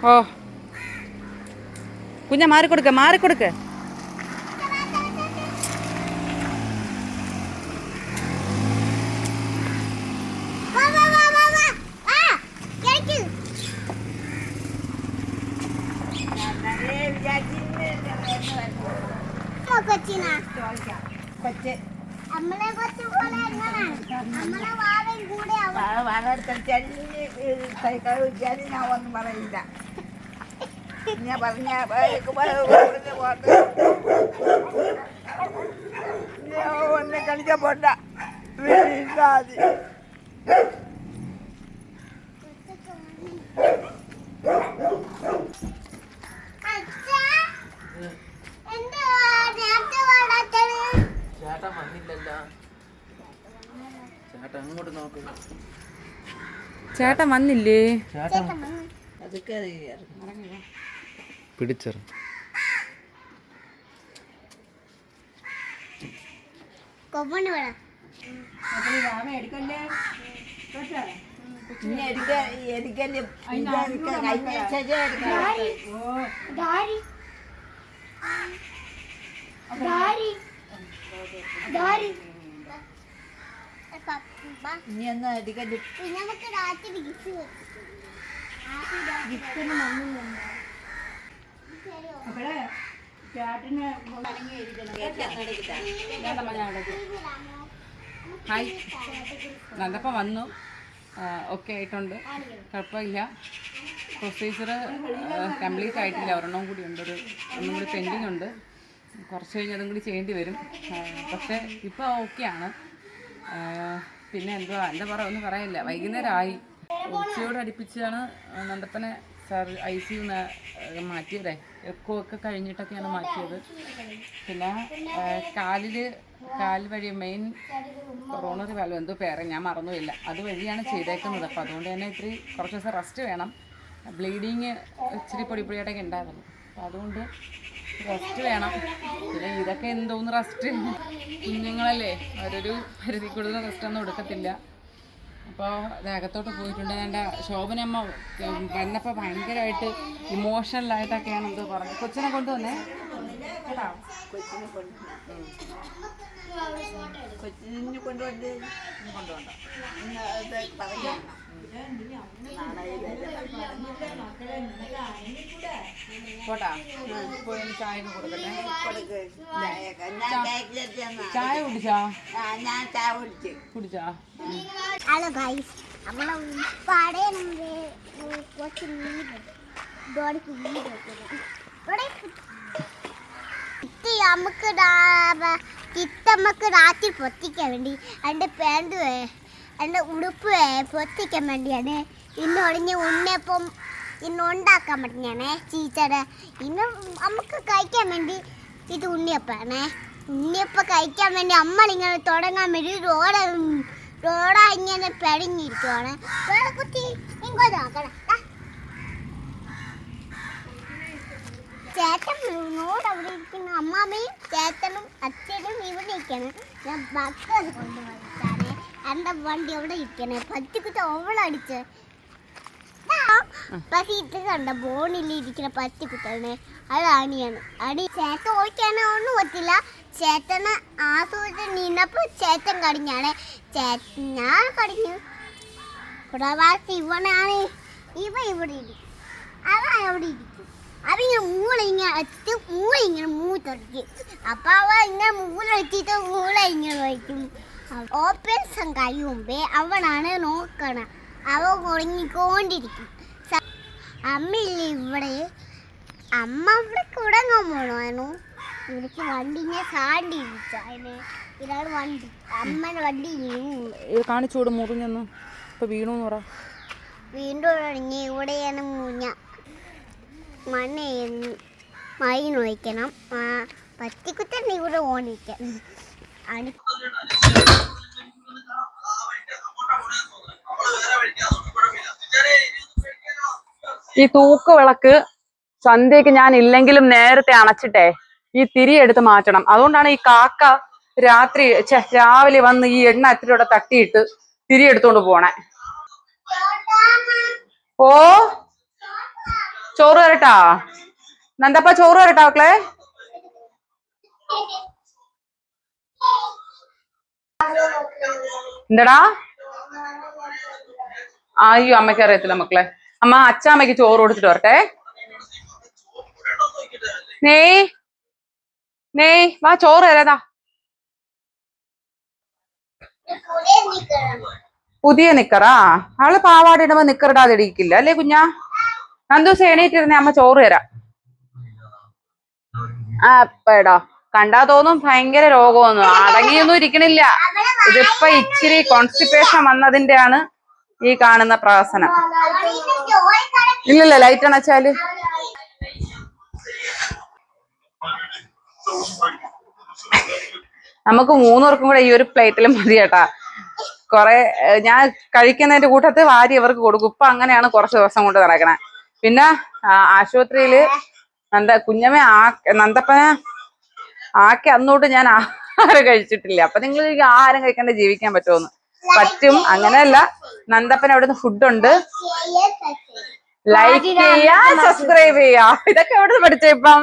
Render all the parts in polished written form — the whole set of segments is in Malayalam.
ഓ കുഞ്ഞ മാറിക്കൊടുക്ക മാറിക്കൊടുക്ക. ഞാൻ ഒന്നും പറയില്ല. ഞാൻ പറഞ്ഞ ഒന്നെ കളിക്കാൻ പോണ്ട. ചേട്ടൻ വന്നില്ലല്ലോ. ചേട്ടൻ അങ്ങോട്ട് നോക്ക്. ചേട്ടൻ വന്നില്ലേ? പിടിച്ചറ ഹായ്, നല്ലപ്പം വന്നു. ഓക്കെ ആയിട്ടുണ്ട്, കുഴപ്പമില്ല. പ്രൊസീജിയർ കംപ്ലീറ്റ് ആയിട്ടില്ല. ഒരെണ്ണം കൂടി ഉണ്ട്, ഒന്നും കൂടി പെൻഡിങ് ഉണ്ട്. കുറച്ച് കഴിഞ്ഞ് അതും കൂടി ചെയ്യേണ്ടി വരും. പക്ഷേ ഇപ്പോൾ ഓക്കെയാണ്. പിന്നെ എന്താ പറയുക, ഒന്നും പറയില്ല. വൈകുന്നേരം ആയി, ഉച്ചയോട് അടുപ്പിച്ചാണ് നന്ദപ്പനെ ICU മാറ്റിയതേ. എക്കോ ഒക്കെ കഴിഞ്ഞിട്ടൊക്കെയാണ് മാറ്റിയത്. പിന്നെ കാല് വഴി മെയിൻ കൊറോണറി വാൽവ് എന്തോ പേര് ഞാൻ മറന്നുമില്ല, അതുവഴിയാണ് ചെയ്തേക്കുന്നത്. അപ്പോൾ അതുകൊണ്ട് തന്നെ കുറച്ച് ദിവസം റെസ്റ്റ് വേണം. ബ്ലീഡിങ് ഇച്ചിരി പൊടിയായിട്ടൊക്കെ ഉണ്ടായിരുന്നു. അപ്പോൾ അതുകൊണ്ട് റെസ്റ്റ് വേണം. പിന്നെ ഇതൊക്കെ എന്തോന്ന് റെസ്റ്റ്, കുഞ്ഞുങ്ങളല്ലേ, അവരൊരു പരിധി കൂടുതൽ റെസ്റ്റൊന്നും എടുക്കത്തില്ല. അപ്പോൾ അകത്തോട്ട് പോയിട്ടുണ്ട്. എൻ്റെ ശോഭനമ്മ വന്നപ്പോൾ ഭയങ്കരമായിട്ട് ഇമോഷണലായിട്ടൊക്കെയാണ് എന്തോ പറഞ്ഞത്. കൊച്ചിനെ കൊണ്ടുവന്നേ കേട്ടോ, കൊച്ചിനെ കൊണ്ടുവന്ന് കൊണ്ടുപോണ്ട പോട്ടാ. പോയി ചായ കൊടുക്കട്ടെ. ചായ കുടിച്ചാ? ഞാൻ ചായ കുടിച്ചാ? ഹലോ ഗൈസ്, നമ്മളെ ഉപ്പാടെ കുറച്ച് നമുക്ക് രാത്രി പൊത്തിക്കാൻ വേണ്ടി എൻ്റെ പാൻറ് എൻ്റെ ഉടുപ്പ് പൊത്തിക്കാൻ വേണ്ടിയാണ്. ഇന്ന് ഒളിഞ്ഞ് ഉണ്ണിയപ്പം ഇന്ന് ഉണ്ടാക്കാൻ പറ്റുന്നതാണേ ചീച്ചയുടെ. ഇന്ന് നമുക്ക് കഴിക്കാൻ വേണ്ടി ഇത് ഉണ്ണിയപ്പാണേ. ഉണ്ണിയപ്പം കഴിക്കാൻ വേണ്ടി നമ്മളിങ്ങനെ തുടങ്ങാൻ വേണ്ടി റോഡ ഇങ്ങനെ പെടിഞ്ഞിരിക്കുവാണ്. വേറെ കുത്തി ഇങ്ങോട്ട് നോക്കണം. ചേട്ടൻ നോട് അവിടെ ഇരിക്കുന്ന അമ്മാമ്മയും ചേട്ടനും അച്ഛനും ഇവിടെ ഇരിക്കണം. ഞാൻ ബസ് അത് കൊണ്ടുവന്നിട്ടാണ് എൻ്റെ വണ്ടി അവിടെ ഇരിക്കണേ. പത്തിക്കുത്ത ഓവളടിച്ച് പക്ഷെ ഇത് കണ്ട ബോണിൽ ഇരിക്കുന്ന പത്തിക്കുത്താണ്, അത് അണിയാണ്. ചേട്ടൻ ഓടിക്കാനോ ഒന്നും പറ്റില്ല. ചേട്ടന് ആസ്വദിച്ച് നിന്നപ്പോൾ ചേട്ടൻ കടിഞ്ഞാണ്. ഞാൻ കടിഞ്ഞു. പ്രവാസി ഇവനാണ്. ഇവിടെ ഇരിക്കും, അതാ അവിടെ ഇരിക്കും. അവങ്ങനെ മൂളിങ്ങനെ മൂത്തൊടിക്കും. അപ്പം അവ ഇങ്ങനെ മൂളെടുത്തിട്ട് ഇങ്ങനെ വയ്ക്കും. ഓപ്പറേഷൻ കഴിയുമ്പേ അവനാണ് നോക്കണം. അവ ഉറങ്ങിക്കൊണ്ടിരിക്കും. അമ്മയില്ല ഇവിടെ. അമ്മ അവിടെ കുടങ്ങാൻ പോണു. എനിക്ക് വണ്ടി ഇങ്ങനെ സാണ്ടിരിച്ചു. ഇതാണ് വണ്ടി, അമ്മയുടെ വണ്ടി. കാണിച്ചോട് മുറിഞ്ഞൊന്ന് ഇപ്പൊ വീണു പറ. വീണ്ടും തുടങ്ങി. ഇവിടെയാണ് മുഞ്ഞ മൈൻ വയ്ക്കണം. പത്തിക്കുത്തന്നെ ഇവിടെ ഓണിക്കണം. ഈ തൂക്ക് വിളക്ക് സന്ധ്യക്ക് ഞാൻ ഇല്ലെങ്കിലും നേരത്തെ അണച്ചിട്ടേ ഈ തിരി എടുത്ത് മാറ്റണം. അതുകൊണ്ടാണ് ഈ കാക്ക രാവിലെ വന്ന് ഈ എണ്ണ അത്തിലൂടെ തട്ടിയിട്ട് തിരി എടുത്തോണ്ട് പോണേ. ഓ ചോറ് തരട്ടാ നന്ദപ്പ ചോറ് തരട്ടാ മക്കളെ എന്താടാ അയ്യോ അമ്മയ്ക്ക് അറിയത്തില്ല മക്കളെ അമ്മ അച്ഛാമ്മയ്ക്ക് ചോറ് കൊടുത്തിട്ട് വരട്ടെ നെയ് നെയ് വാ ചോറ് തരാതാ പുതിയ നിക്കറാ അവള് പാവാട ഇടുമ്പോ നിക്കറിടാതെ ഇടിക്കില്ല അല്ലേ കുഞ്ഞാ നന്ദൂസ് എണീറ്റിരുന്നേ അമ്മ ചോറ് തരാം ആ എടാ കണ്ടാ തോന്നും ഭയങ്കര രോഗമൊന്നും അടങ്ങിയൊന്നും ഇരിക്കണില്ല ഇതിപ്പോ ഇച്ചിരി കോൺസ്റ്റിപ്പേഷൻ വന്നതിന്റെ ആണ് ഈ കാണുന്ന പ്രഹസനം ഇല്ലല്ല ലൈറ്റ് അണച്ചാല് നമുക്ക് 3 പേർക്കും കൂടെ ഈ ഒരു പ്ലേറ്റിൽ മതി കേട്ടാ കൊറേ ഞാൻ കഴിക്കുന്നതിന്റെ കൂട്ടത്ത് വാരി അവർക്ക് കൊടുക്കും ഇപ്പൊ അങ്ങനെയാണ് കുറച്ച് ദിവസം കൊണ്ട് നടക്കണേ പിന്നെ ആശുപത്രിയില് കുഞ്ഞമ്മ നന്ദപ്പന ആക്കി അന്നോട്ട് ഞാൻ ആഹാരം കഴിച്ചിട്ടില്ല അപ്പൊ നിങ്ങൾ ആഹാരം കഴിക്കാണ്ട് ജീവിക്കാൻ പറ്റുമെന്ന് പറ്റും അങ്ങനെയല്ല നന്ദപ്പന അവിടുന്ന് ഫുഡുണ്ട് ലൈക്ക് ചെയ്യാ സബ്സ്ക്രൈബ് ചെയ്യാ ഇതൊക്കെ എവിടുന്ന് പഠിച്ച ഇപ്പം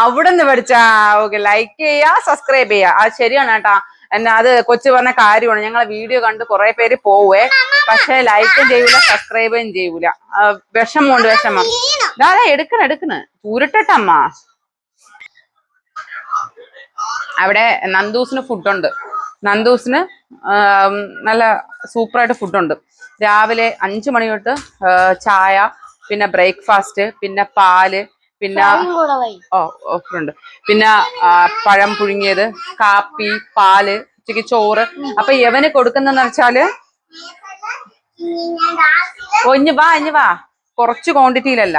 അവിടുന്ന് പഠിച്ചാ ഓക്കെ ലൈക്ക് ചെയ്യാ സബ്സ്ക്രൈബ് ചെയ്യാ അത് ശരിയാണ് കേട്ടാ എന്നാ അത് കൊച്ചു പറഞ്ഞ കാര്യമാണ് ഞങ്ങളെ വീഡിയോ കണ്ട് കുറെ പേര് പോവേ പക്ഷെ ലൈക്കും ചെയ്യൂല സബ്സ്ക്രൈബും ചെയ്യൂല വിഷമമുണ്ട് വിഷമം അതെ എടുക്കണ് ഉരുട്ടട്ടമ്മ അവിടെ നന്ദൂസിന് ഫുഡുണ്ട് നന്ദൂസിന് നല്ല സൂപ്പറായിട്ട് ഫുഡുണ്ട് രാവിലെ 5 മണി തൊട്ട് ചായ പിന്നെ ബ്രേക്ക്ഫാസ്റ്റ് പിന്നെ പാല് പിന്നെ ഓഫറുണ്ട് പിന്നെ പഴം പുഴുങ്ങിയത് കാപ്പി പാല് ഉച്ചക്ക് ചോറ് അപ്പൊ ഇവന് കൊടുക്കുന്നെന്ന് വെച്ചാല് ഇഞ്ഞ് വാ കുറച്ച് ക്വാണ്ടിറ്റിയിലല്ല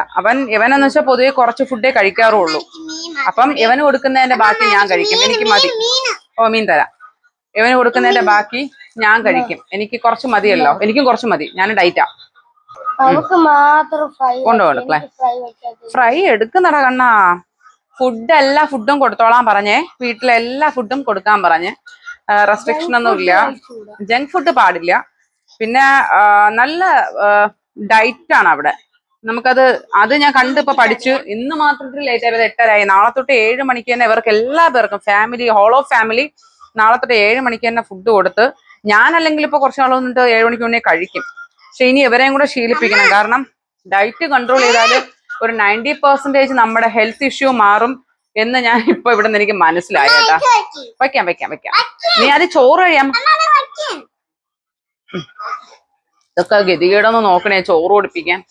ഇവനെന്ന് വെച്ചാൽ പൊതുവെ കുറച്ച് ഫുഡേ കഴിക്കാറുള്ളൂ അപ്പം ഇവന് കൊടുക്കുന്നതിന്റെ ബാക്കി ഞാൻ കഴിക്കും എനിക്ക് മതി മീൻ തരാം ഇവന് കൊടുക്കുന്നതിന്റെ ബാക്കി ഞാൻ കഴിക്കും എനിക്ക് കുറച്ച് മതിയല്ലോ എനിക്കും കുറച്ച് മതി ഞാൻ ഡയറ്റാ കൊണ്ടുപോകണേ ഫ്രൈ എടുക്കുന്നടാ കണ്ണാ എല്ലാ ഫുഡും കൊടുത്തോളാൻ പറഞ്ഞേ വീട്ടിലെ എല്ലാ ഫുഡും കൊടുക്കാൻ പറഞ്ഞ് റെസ്ട്രിക്ഷൻ ഒന്നും ഇല്ല ജങ്ക് ഫുഡ് പാടില്ല പിന്നെ നല്ല ഡയറ്റ് ആണ് അവിടെ അത് ഞാൻ കണ്ടിപ്പോ പഠിച്ചു ഇന്ന് മാത്രത്തിൽ ലേറ്റ് ആയത് 8:30 നാളെ തൊട്ട് 7 മണിക്ക് തന്നെ ഇവർക്ക് എല്ലാ പേർക്കും ഫാമിലി ഹോൾ ഓഫ് ഫാമിലി നാളെ തൊട്ട് 7 മണിക്ക് തന്നെ ഫുഡ് കൊടുത്ത് ഞാൻ അല്ലെങ്കിൽ ഇപ്പൊ കുറച്ച് നാൾ വന്നിട്ട് 7 മണിക്ക് മുന്നേ കഴിക്കും പക്ഷെ ഇനി ഇവരെയും കൂടെ ശീലിപ്പിക്കണം കാരണം ഡയറ്റ് കൺട്രോൾ ചെയ്താൽ ഒരു 90% നമ്മുടെ ഹെൽത്ത് ഇഷ്യൂ മാറും എന്ന് ഞാൻ ഇപ്പൊ ഇവിടെ നിന്ന് എനിക്ക് മനസ്സിലായി കേട്ടാ വെക്കാം നീ അത് ചോറ് കഴിയാം ഇതൊക്കെ ഗതികേടൊന്ന് നോക്കണേ ചോറ് കൊടുപ്പിക്കാൻ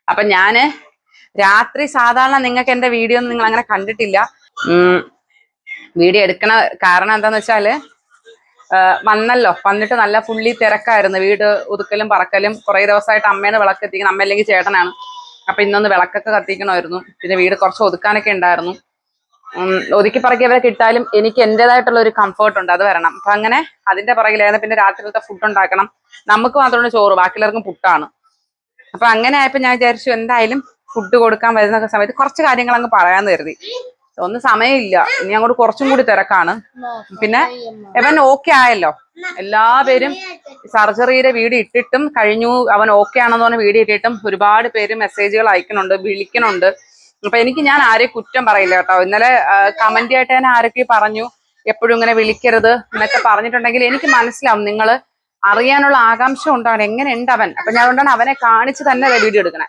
അപ്പൊ ഞാന് രാത്രി സാധാരണ നിങ്ങൾക്ക് എന്റെ വീഡിയോ ഒന്നും നിങ്ങൾ അങ്ങനെ കണ്ടിട്ടില്ല വീഡിയോ എടുക്കണ കാരണം എന്താന്ന് വെച്ചാല് വന്നിട്ട് നല്ല ഫുള്ളി തിരക്കായിരുന്നു വീട് ഒതുക്കലും പറക്കലും കുറെ ദിവസമായിട്ട് അമ്മേനെ വിളക്ക് എത്തിക്കണം അമ്മ അല്ലെങ്കിൽ ചേട്ടനാണ് അപ്പൊ ഇന്നൊന്ന് വിളക്കൊക്കെ കത്തിക്കണമായിരുന്നു പിന്നെ വീട് കുറച്ച് ഒതുക്കാനൊക്കെ ഉണ്ടായിരുന്നു ഒതുക്കി പറക്കിയവരെ കിട്ടാലും എനിക്ക് എന്റേതായിട്ടുള്ള ഒരു കംഫർട്ട് ഉണ്ട് അത് വരണം അപ്പൊ അങ്ങനെ അതിന്റെ പുറകിലായിരുന്നു പിന്നെ രാത്രിയിലത്തെ ഫുഡ് ഉണ്ടാക്കണം നമുക്ക് മാത്രമാണ് ചോറ് ബാക്കിയുള്ളവർക്കും പുട്ടാണ് അപ്പൊ അങ്ങനെ ആയപ്പോ ഞാൻ വിചാരിച്ചു എന്തായാലും ഫുഡ് കൊടുക്കാൻ വരുന്ന സമയത്ത് കുറച്ച് കാര്യങ്ങൾ അങ്ങ് പറയാന്ന് കരുതി ഒന്നും സമയമില്ല ഇനി അങ്ങോട്ട് കുറച്ചും കൂടി തിരക്കാണ് പിന്നെ ഇവൻ ഓക്കെ ആയല്ലോ എല്ലാവരും സർജറിയുടെ വീഡിയോ ഇട്ടിട്ടും കഴിഞ്ഞു അവൻ ഓക്കെ ആണെന്ന് പറഞ്ഞ വീഡിയോ ഇട്ടിട്ടും ഒരുപാട് പേര് മെസ്സേജുകൾ അയക്കുന്നുണ്ട് വിളിക്കുന്നുണ്ട് അപ്പൊ ഞാൻ ആരെയും കുറ്റം പറയില്ല കേട്ടോ ഇന്നലെ കമന്റ് ആയിട്ട് ഞാൻ ആരൊക്കെ പറഞ്ഞു എപ്പോഴും ഇങ്ങനെ വിളിക്കരുത് എന്നൊക്കെ പറഞ്ഞിട്ടുണ്ടെങ്കിൽ എനിക്ക് മനസ്സിലാവും നിങ്ങൾ അറിയാനുള്ള ആകാംക്ഷ ഉണ്ടാണ് എങ്ങനെ ഉണ്ട് അവൻ അപ്പൊ ഞാൻ കൊണ്ടാണ് അവനെ കാണിച്ച് തന്നെ വീഡിയോ എടുക്കണേ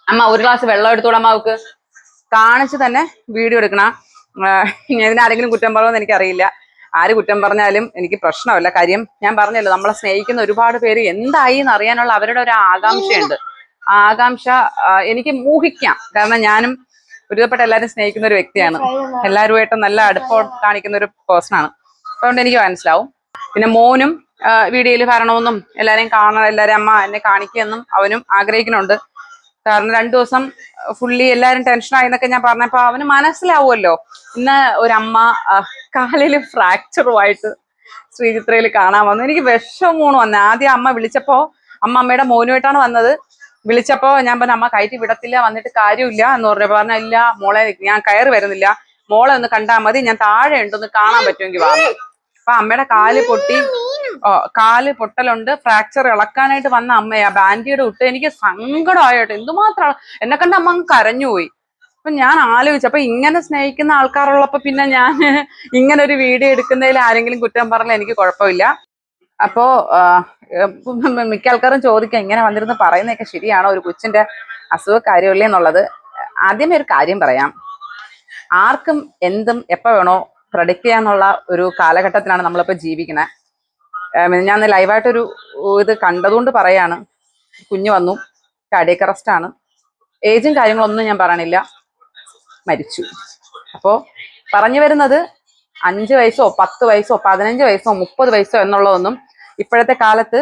അമ്മ ഒരു ഗ്ലാസ് വെള്ളം എടുത്തോളാം അവക്ക് കാണിച്ച് തന്നെ വീഡിയോ എടുക്കണം ഇതിനാരെങ്കിലും കുറ്റം പറയുമെന്ന് എനിക്കറിയില്ല ആര് കുറ്റം പറഞ്ഞാലും എനിക്ക് പ്രശ്നമല്ല കാര്യം ഞാൻ പറഞ്ഞല്ലോ നമ്മളെ സ്നേഹിക്കുന്ന ഒരുപാട് പേര് എന്തായി എന്ന് അറിയാനുള്ള അവരുടെ ഒരു ആകാംക്ഷയുണ്ട് ആ ആകാംക്ഷ എനിക്ക് ഊഹിക്കാം കാരണം ഞാനും ഒരുവിധപ്പെട്ട എല്ലാവരും സ്നേഹിക്കുന്ന ഒരു വ്യക്തിയാണ് എല്ലാവരുമായിട്ടും നല്ല അടുപ്പം കാണിക്കുന്ന ഒരു പേഴ്സണാണ് അതുകൊണ്ട് എനിക്ക് മനസ്സിലാവും പിന്നെ മോനും വീഡിയോയിൽ വരണമെന്നും എല്ലാവരെയും കാണണം എല്ലാവരും അമ്മ എന്നെ കാണിക്കുമെന്നും അവനും ആഗ്രഹിക്കുന്നുണ്ട് കാരണം 2 ദിവസം ഫുള്ളി എല്ലാവരും ടെൻഷനായി എന്നൊക്കെ ഞാൻ പറഞ്ഞപ്പോ അവന് മനസ്സിലാവുമല്ലോ ഇന്ന് ഒരമ്മ കാലില് ഫ്രാക്ചറുമായിട്ട് ശ്രീചിത്രയിൽ കാണാൻ വന്നു എനിക്ക് വിഷമമാണ് വന്നത് ആദ്യം അമ്മ വിളിച്ചപ്പോ അമ്മയുടെ മോനുമായിട്ടാണ് വന്നത് വിളിച്ചപ്പോ ഞാൻ പറഞ്ഞു അമ്മ കയറ്റി വിടത്തില്ല വന്നിട്ട് കാര്യമില്ല എന്ന് പറഞ്ഞ ഇല്ല മോളെ ഞാൻ കയറി വരുന്നില്ല മോളെ ഒന്ന് കണ്ടാൽ മതി ഞാൻ താഴെ ഉണ്ടെന്ന് കാണാൻ പറ്റുമെങ്കിൽ പറഞ്ഞു അപ്പൊ അമ്മയുടെ കാല് പൊട്ടി കാല് പൊട്ടലുണ്ട്, ഫ്രാക്ചർ ഇളക്കാനായിട്ട് വന്ന അമ്മയാ ബാൻഡേഡ് ഇട്ട്. എനിക്ക് സങ്കടമായിട്ട് എന്തുമാത്രം എന്നെ കണ്ട് അമ്മ അങ്ങ് കരഞ്ഞുപോയി. അപ്പൊ ഞാൻ ആലോചിച്ചു, അപ്പൊ ഇങ്ങനെ സ്നേഹിക്കുന്ന ആൾക്കാരുള്ളപ്പോ പിന്നെ ഞാൻ ഇങ്ങനെ ഒരു വീഡിയോ എടുക്കുന്നതിൽ ആരെങ്കിലും കുറ്റം പറഞ്ഞാൽ എനിക്ക് കുഴപ്പമില്ല. അപ്പോ മിക്ക ആൾക്കാരും ചോദിക്കാം ഇങ്ങനെ വന്നിരുന്ന് പറയുന്നതൊക്കെ ശരിയാണോ, ഒരു കൊച്ചിന്റെ അസുഖക്കാര്യമല്ലേ എന്നുള്ളത്. ആദ്യമേ ഒരു കാര്യം പറയാം, ആർക്കും എന്തും എപ്പോ വേണോ പ്രഡിക്റ്റ് ചെയ്യാന്നുള്ള ഒരു കാലഘട്ടത്തിലാണ് നമ്മളിപ്പോ ജീവിക്കുന്നത്. ഞാൻ ലൈവായിട്ടൊരു ഇത് കണ്ടതുകൊണ്ട് പറയാണ്. കുഞ്ഞു വന്നു, കാർഡിയക് അറസ്റ്റ് ആണ്, ഏജും കാര്യങ്ങളൊന്നും ഞാൻ പറയണില്ല, മരിച്ചു. അപ്പോ പറഞ്ഞു വരുന്നത് 5 വയസ്സോ 10 വയസ്സോ 15 വയസ്സോ 30 വയസ്സോ എന്നുള്ളതൊന്നും ഇപ്പോഴത്തെ കാലത്ത്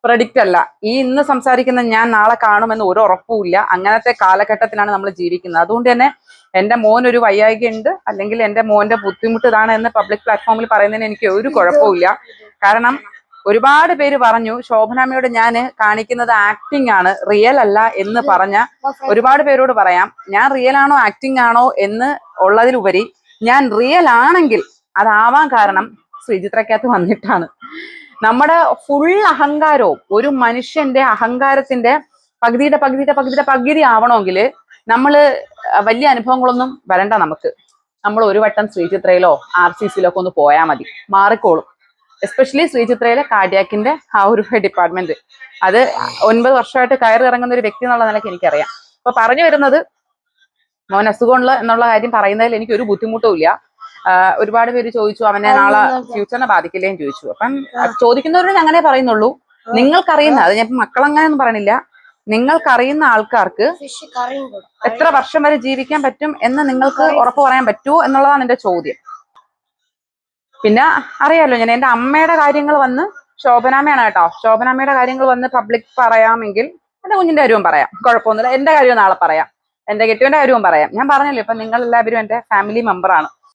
പ്രഡിക്റ്റ് അല്ല. ഈ ഇന്ന് സംസാരിക്കുന്ന ഞാൻ നാളെ കാണുമെന്ന് ഒരു ഉറപ്പുമില്ല. അങ്ങനത്തെ കാലഘട്ടത്തിലാണ് നമ്മൾ ജീവിക്കുന്നത്. അതുകൊണ്ട് തന്നെ എൻ്റെ മോൻ ഒരു വയ്യായിക ഉണ്ട്, അല്ലെങ്കിൽ എൻ്റെ മോന്റെ ബുദ്ധിമുട്ട് ഇതാണ് എന്ന് പബ്ലിക് പ്ലാറ്റ്ഫോമിൽ പറയുന്നതിന് എനിക്ക് ഒരു കുഴപ്പമില്ല. കാരണം ഒരുപാട് പേര് പറഞ്ഞു ശോഭനാമ്മയോട് ഞാൻ കാണിക്കുന്നത് ആക്ടിങ് ആണ്, റിയൽ അല്ല എന്ന് പറഞ്ഞ ഒരുപാട് പേരോട് പറയാം, ഞാൻ റിയൽ ആണോ ആക്ടിങ് ആണോ എന്ന് ഉള്ളതിലുപരി ഞാൻ റിയൽ ആണെങ്കിൽ അതാവാൻ കാരണം ശ്രീചിത്രക്കകത്ത് വന്നിട്ടാണ്. നമ്മുടെ ഫുൾ അഹങ്കാരവും ഒരു മനുഷ്യന്റെ അഹങ്കാരത്തിന്റെ പകുതി ആവണമെങ്കിൽ നമ്മള് വലിയ അനുഭവങ്ങളൊന്നും വരണ്ട. നമ്മൾ ഒരു വട്ടം ശ്രീചിത്രയിലോ RCCയിലോ ഒക്കെ ഒന്ന് പോയാൽ മതി, മാറിക്കോളും. എസ്പെഷ്യലി ശ്രീചിത്രയിലെ കാർഡിയാക്കിന്റെ ആ ഒരു ഡിപ്പാർട്ട്മെന്റ്, അത് 9 വർഷമായിട്ട് കയറി ഇറങ്ങുന്ന ഒരു വ്യക്തി എന്നുള്ള നിലയ്ക്ക് എനിക്കറിയാം. അപ്പൊ പറഞ്ഞു വരുന്നത്, മോൻ അസുഖമുള്ള എന്നുള്ള കാര്യം പറയുന്നതിൽ എനിക്ക് ഒരു ബുദ്ധിമുട്ടും ഇല്ല. ഒരുപാട് പേര് ചോദിച്ചു അവനെ നാളെ ഫ്യൂച്ചറിനെ ബാധിക്കില്ലേന്ന് ചോദിച്ചു. അപ്പം ചോദിക്കുന്നവരോട് അങ്ങനെ പറയുന്നുള്ളൂ. നിങ്ങൾക്കറിയുന്ന, അത് ഞാൻ മക്കളങ്ങനെയൊന്നും പറയണില്ല, നിങ്ങൾക്കറിയുന്ന ആൾക്കാർക്ക് എത്ര വർഷം വരെ ജീവിക്കാൻ പറ്റും എന്ന് നിങ്ങൾക്ക് ഉറപ്പ് പറയാൻ പറ്റുമോ എന്നുള്ളതാണ് എന്റെ ചോദ്യം. പിന്നെ അറിയാലോ, ഞാൻ എൻ്റെ അമ്മയുടെ കാര്യങ്ങൾ വന്ന്, ശോഭനാമ്മയാണ് കേട്ടോ, ശോഭനാമ്മയുടെ കാര്യങ്ങൾ വന്ന് പബ്ലിക് പറയാമെങ്കിൽ എൻ്റെ കുഞ്ഞിന്റെ കാര്യവും പറയാം, കുഴപ്പമൊന്നുമില്ല. എൻ്റെ കാര്യവും നാളെ പറയാം, എൻ്റെ കെട്ടിയവന്റെ കാര്യവും പറയാം. ഞാൻ പറഞ്ഞല്ലോ, ഇപ്പൊ നിങ്ങൾ എല്ലാവരും എൻ്റെ ഫാമിലി മെമ്പറാണ്.